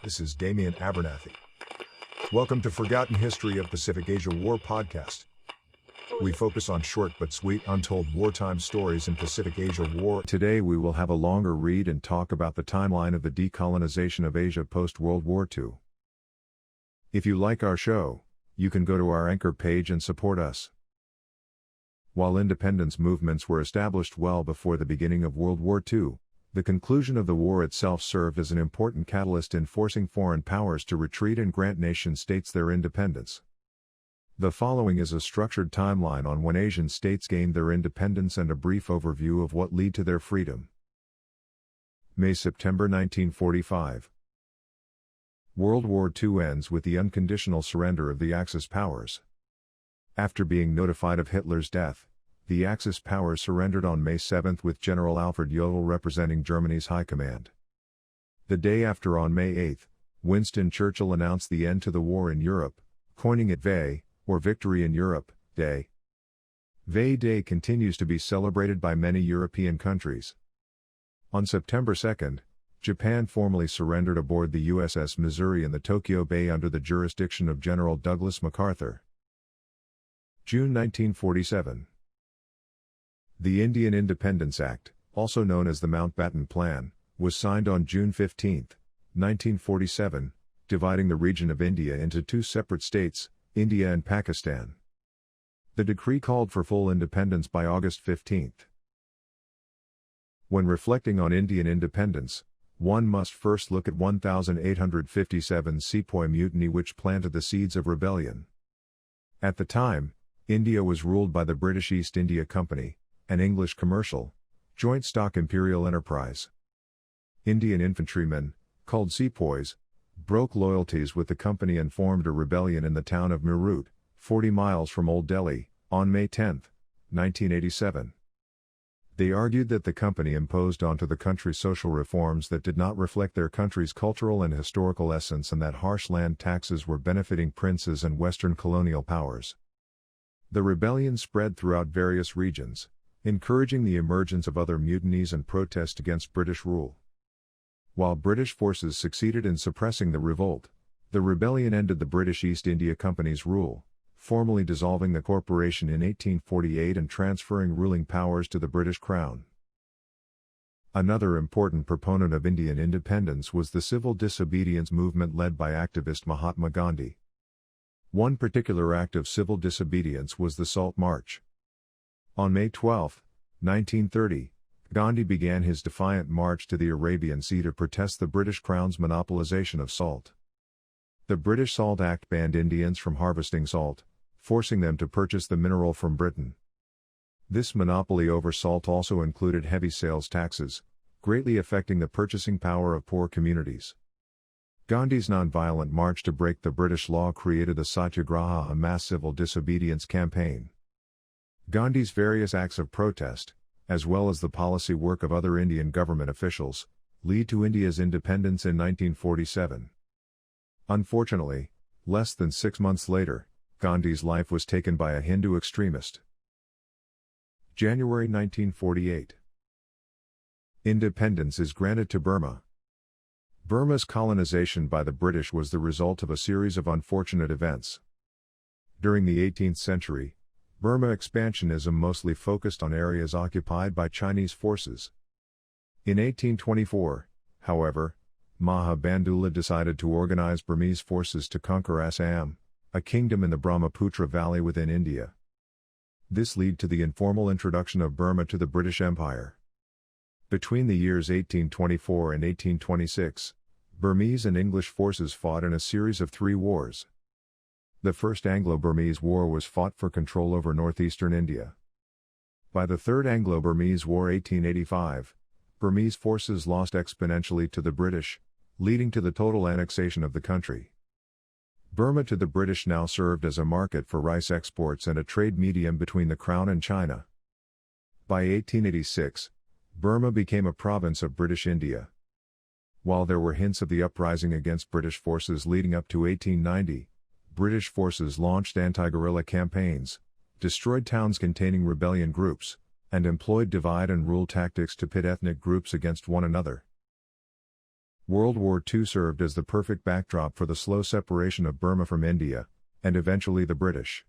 This is Damian Abernathy. Welcome to Forgotten History of Pacific Asia War podcast. We focus on short but sweet untold wartime stories in Pacific Asia War. Today we will have a longer read and talk about the timeline of the decolonization of Asia post-World War II. If you like our show, you can go to our Anchor page and support us. While independence movements were established well before the beginning of World War II, the conclusion of the war itself served as an important catalyst in forcing foreign powers to retreat and grant nation-states their independence. The following is a structured timeline on when Asian states gained their independence and a brief overview of what led to their freedom. May-September 1945. World War II ends with the unconditional surrender of the Axis powers. After being notified of Hitler's death, the Axis powers surrendered on May 7 with General Alfred Jodl representing Germany's High Command. The day after, on May 8, Winston Churchill announced the end to the war in Europe, coining it VE, or Victory in Europe, Day. VE Day continues to be celebrated by many European countries. On September 2, Japan formally surrendered aboard the USS Missouri in the Tokyo Bay under the jurisdiction of General Douglas MacArthur. June 1947. The Indian Independence Act, also known as the Mountbatten Plan, was signed on June 15, 1947, dividing the region of India into two separate states, India and Pakistan. The decree called for full independence by August 15. When reflecting on Indian independence, one must first look at 1857 Sepoy Mutiny, which planted the seeds of rebellion. At the time, India was ruled by the British East India Company, an English commercial, joint stock imperial enterprise. Indian infantrymen, called sepoys, broke loyalties with the company and formed a rebellion in the town of Meerut, 40 miles from Old Delhi, on May 10, 1987. They argued that the company imposed onto the country social reforms that did not reflect their country's cultural and historical essence, and that harsh land taxes were benefiting princes and Western colonial powers. The rebellion spread throughout various regions, encouraging the emergence of other mutinies and protests against British rule. While British forces succeeded in suppressing the revolt, the rebellion ended the British East India Company's rule, formally dissolving the corporation in 1848 and transferring ruling powers to the British Crown. Another important proponent of Indian independence was the civil disobedience movement led by activist Mahatma Gandhi. One particular act of civil disobedience was the Salt March. On May 12, 1930, Gandhi began his defiant march to the Arabian Sea to protest the British Crown's monopolization of salt. The British Salt Act banned Indians from harvesting salt, forcing them to purchase the mineral from Britain. This monopoly over salt also included heavy sales taxes, greatly affecting the purchasing power of poor communities. Gandhi's nonviolent march to break the British law created the Satyagraha, a mass civil disobedience campaign. Gandhi's various acts of protest, as well as the policy work of other Indian government officials, led to India's independence in 1947. Unfortunately, less than 6 months later, Gandhi's life was taken by a Hindu extremist. January 1948. Independence is granted to Burma. Burma's colonization by the British was the result of a series of unfortunate events. During the 18th century, Burma expansionism mostly focused on areas occupied by Chinese forces. In 1824, however, Maha Bandula decided to organize Burmese forces to conquer Assam, a kingdom in the Brahmaputra Valley within India. This led to the informal introduction of Burma to the British Empire. Between the years 1824 and 1826, Burmese and English forces fought in a series of 3 wars. The First Anglo-Burmese War was fought for control over northeastern India. By the Third Anglo-Burmese War 1885, Burmese forces lost exponentially to the British, leading to the total annexation of the country. Burma to the British now served as a market for rice exports and a trade medium between the Crown and China. By 1886, Burma became a province of British India. While there were hints of the uprising against British forces leading up to 1890, British forces launched anti-guerrilla campaigns, destroyed towns containing rebellion groups, and employed divide and rule tactics to pit ethnic groups against one another. World War II served as the perfect backdrop for the slow separation of Burma from India, and eventually the British.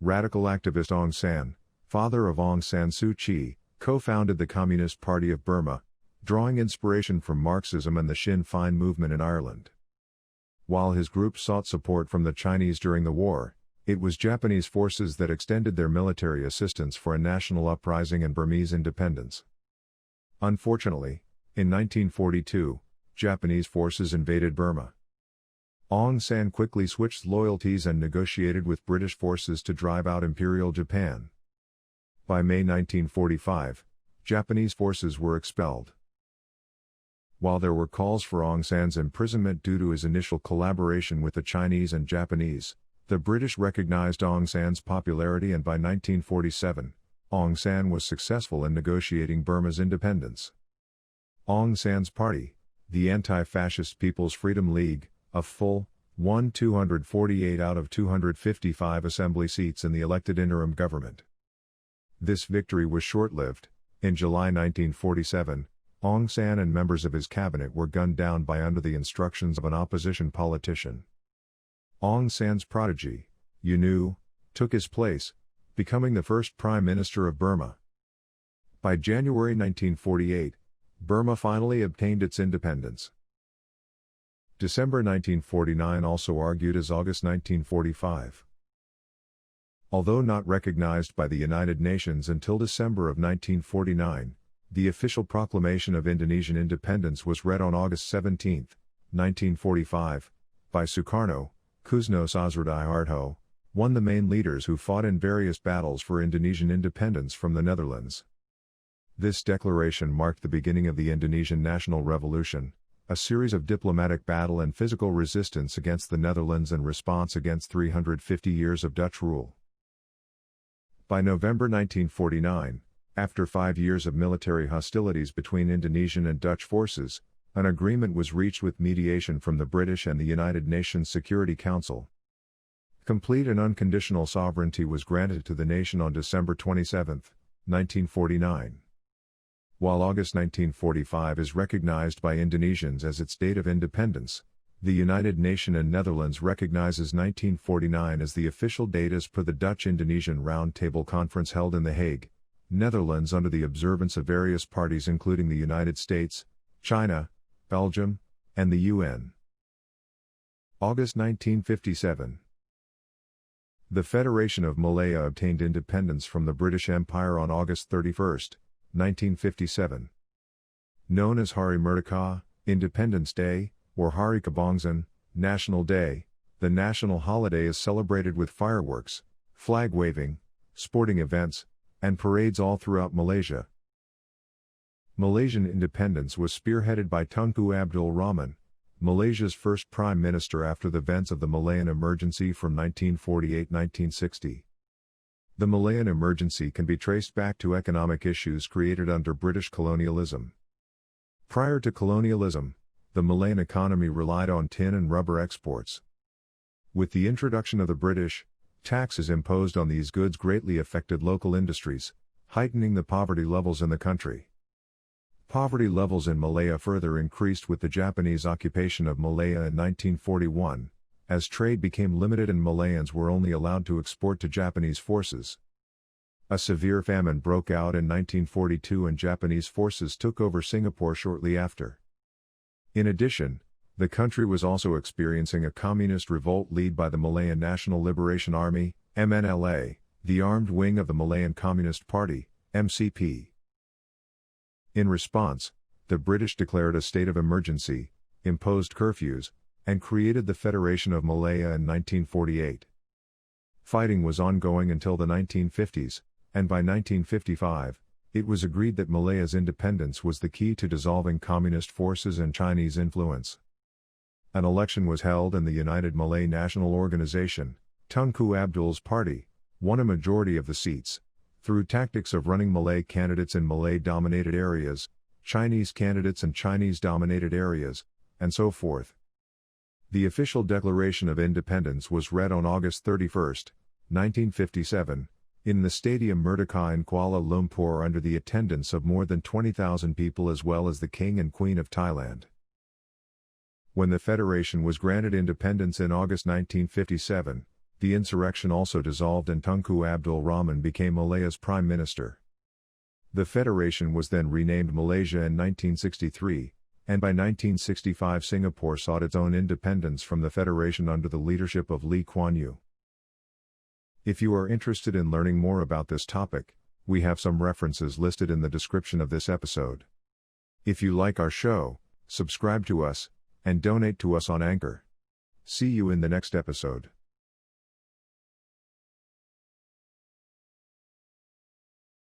Radical activist Aung San, father of Aung San Suu Kyi, co-founded the Communist Party of Burma, drawing inspiration from Marxism and the Sinn Fein movement in Ireland. While his group sought support from the Chinese during the war, it was Japanese forces that extended their military assistance for a national uprising and Burmese independence. Unfortunately, in 1942, Japanese forces invaded Burma. Aung San quickly switched loyalties and negotiated with British forces to drive out Imperial Japan. By May 1945, Japanese forces were expelled. While there were calls for Aung San's imprisonment due to his initial collaboration with the Chinese and Japanese, the British recognized Aung San's popularity, and by 1947, Aung San was successful in negotiating Burma's independence. Aung San's party, the Anti-Fascist People's Freedom League, a full, won 248 out of 255 assembly seats in the elected interim government. This victory was short-lived. In July 1947, Aung San and members of his cabinet were gunned down by under the instructions of an opposition politician. Aung San's protege, U Nu, took his place, becoming the first Prime Minister of Burma. By January 1948, Burma finally obtained its independence. December 1949 also argued as August 1945. Although not recognized by the United Nations until December of 1949, the official proclamation of Indonesian independence was read on August 17, 1945, by Sukarno, Kusno Sasroediharto, one of the main leaders who fought in various battles for Indonesian independence from the Netherlands. This declaration marked the beginning of the Indonesian National Revolution, a series of diplomatic battle and physical resistance against the Netherlands in response against 350 years of Dutch rule. By November 1949, after 5 years of military hostilities between Indonesian and Dutch forces, an agreement was reached with mediation from the British and the United Nations Security Council. Complete and unconditional sovereignty was granted to the nation on December 27, 1949. While August 1945 is recognized by Indonesians as its date of independence, the United Nations and Netherlands recognizes 1949 as the official date as per the Dutch-Indonesian Round Table Conference held in The Hague, Netherlands, under the observance of various parties including the United States, China, Belgium, and the UN. August 1957. The Federation of Malaya obtained independence from the British Empire on August 31, 1957. Known as Hari Merdeka, Independence Day, or Hari Kebangsaan, National Day, the national holiday is celebrated with fireworks, flag waving, sporting events, and parades all throughout Malaysia. Malaysian independence was spearheaded by Tunku Abdul Rahman, Malaysia's first prime minister after the events of the Malayan Emergency from 1948-1960. The Malayan Emergency can be traced back to economic issues created under British colonialism. Prior to colonialism, the Malayan economy relied on tin and rubber exports. With the introduction of the British, taxes imposed on these goods greatly affected local industries, heightening the poverty levels in the country. Poverty levels in Malaya further increased with the Japanese occupation of Malaya in 1941, as trade became limited and Malayans were only allowed to export to Japanese forces. A severe famine broke out in 1942 and Japanese forces took over Singapore shortly after. In addition, the country was also experiencing a communist revolt led by the Malayan National Liberation Army, MNLA, the armed wing of the Malayan Communist Party, MCP. In response, the British declared a state of emergency, imposed curfews, and created the Federation of Malaya in 1948. Fighting was ongoing until the 1950s, and by 1955, it was agreed that Malaya's independence was the key to dissolving communist forces and Chinese influence. An election was held and the United Malay National Organization, Tunku Abdul's party, won a majority of the seats, through tactics of running Malay candidates in Malay-dominated areas, Chinese candidates in Chinese-dominated areas, and so forth. The official Declaration of Independence was read on August 31, 1957, in the Stadium Merdeka in Kuala Lumpur under the attendance of more than 20,000 people as well as the King and Queen of Thailand. When the Federation was granted independence in August 1957, the insurrection also dissolved and Tunku Abdul Rahman became Malaya's prime minister. The Federation was then renamed Malaysia in 1963, and by 1965 Singapore sought its own independence from the Federation under the leadership of Lee Kuan Yew. If you are interested in learning more about this topic, we have some references listed in the description of this episode. If you like our show, subscribe to us, and donate to us on Anchor. See you in the next episode.